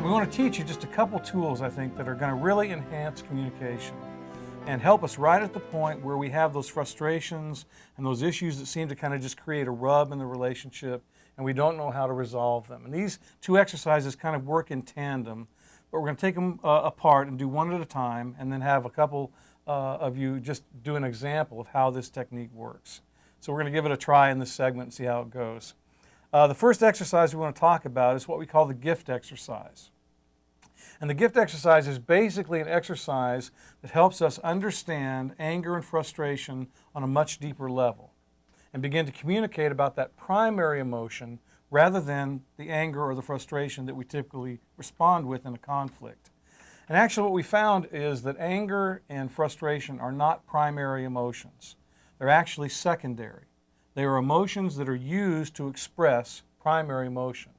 We want to teach you just a couple tools, I think, that are going to really enhance communication and help us right at the point where we have those frustrations and those issues that seem to kind of just create a rub in the relationship and we don't know how to resolve them. And these two exercises kind of work in tandem, but we're going to take them apart and do one at a time and then have a couple of you just do an example of how this technique works. So we're going to give it a try in this segment and see how it goes. The first exercise we want to talk about is what we call the gift exercise. And the gift exercise is basically an exercise that helps us understand anger and frustration on a much deeper level and begin to communicate about that primary emotion rather than the anger or the frustration that we typically respond with in a conflict. And actually what we found is that anger and frustration are not primary emotions. They're actually secondary. They are emotions that are used to express primary emotion.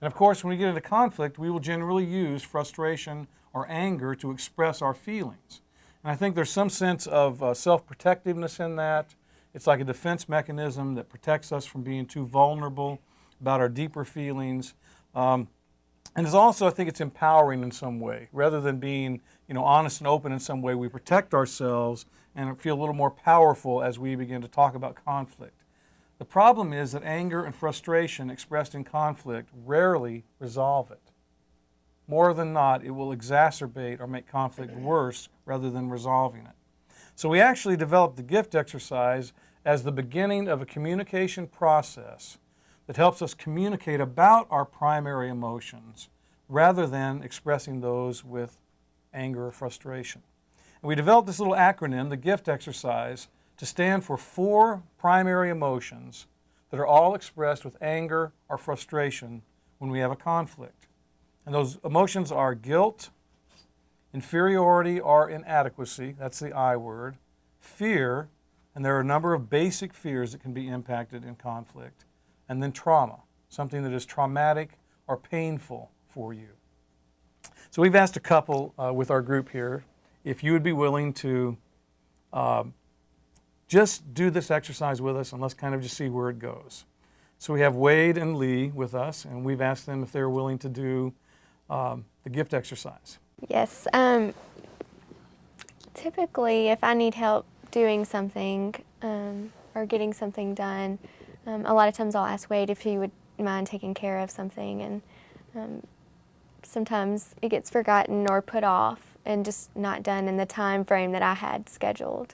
And of course, when we get into conflict, we will generally use frustration or anger to express our feelings. And I think there's some sense of self-protectiveness in that. It's like a defense mechanism that protects us from being too vulnerable about our deeper feelings. And it's also, I think it's empowering in some way. Rather than being, honest and open in some way, we protect ourselves and feel a little more powerful as we begin to talk about conflict. The problem is that anger and frustration expressed in conflict rarely resolve it. More than not, it will exacerbate or make conflict worse rather than resolving it. So we actually developed the gift exercise as the beginning of a communication process that helps us communicate about our primary emotions rather than expressing those with anger or frustration. And we developed this little acronym, the gift exercise, to stand for 4 primary emotions that are all expressed with anger or frustration when we have a conflict. And those emotions are guilt, inferiority or inadequacy, that's the I word, fear, and there are a number of basic fears that can be impacted in conflict, and then trauma, something that is traumatic or painful for you. So we've asked a couple with our group here if you would be willing to just do this exercise with us and let's kind of just see where it goes. So we have Wade and Lee with us, and we've asked them if they're willing to do the gift exercise. Yes. Typically, if I need help doing something or getting something done, a lot of times I'll ask Wade if he would mind taking care of something, and sometimes it gets forgotten or put off and just not done in the time frame that I had scheduled.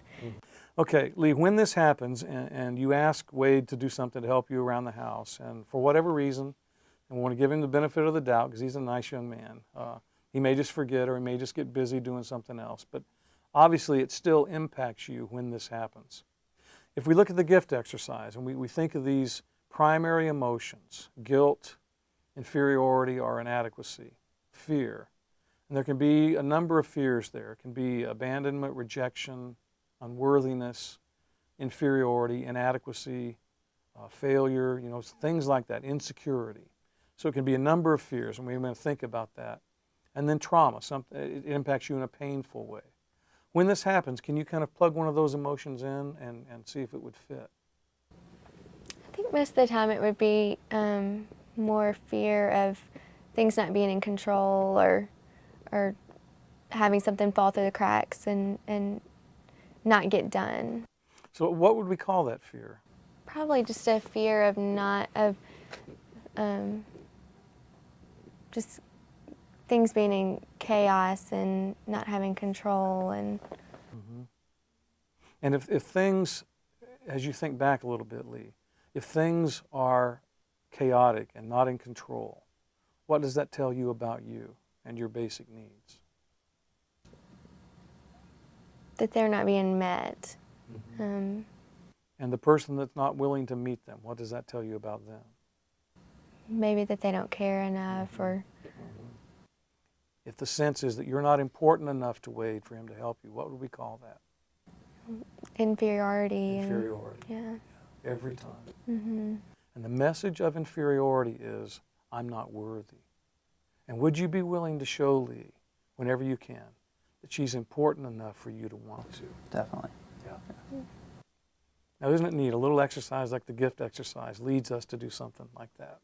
Okay, Lee, when this happens and you ask Wade to do something to help you around the house, and for whatever reason, and we want to give him the benefit of the doubt because he's a nice young man, he may just forget or he may just get busy doing something else, but obviously it still impacts you when this happens. If we look at the gift exercise and we think of these primary emotions, guilt, inferiority or inadequacy, fear, and there can be a number of fears there. It can be abandonment, rejection, unworthiness, inferiority, inadequacy, failure, things like that, insecurity. So it can be a number of fears, and we're going to think about that. And then trauma, it impacts you in a painful way. When this happens, can you kind of plug one of those emotions in and see if it would fit? I think most of the time it would be more fear of things not being in control or having something fall through the cracks and not get done. So what would we call that fear? Probably just a fear of just things being in chaos and not having control. And And if things, as you think back a little bit, Lee, if things are chaotic and not in control, what does that tell you about you and your basic needs? that they're not being met. And the person that's not willing to meet them, what does that tell you about them? Maybe that they don't care enough, or If the sense is that you're not important enough to Wade for him to help you, what would we call that? inferiority. Inferiority. Yeah. Every time. And the message of inferiority is, I'm not worthy. And would you be willing to show Lee, whenever you can, that she's important enough for you to want to? Definitely. Yeah. Now, isn't it neat? A little exercise like the gift exercise leads us to do something like that.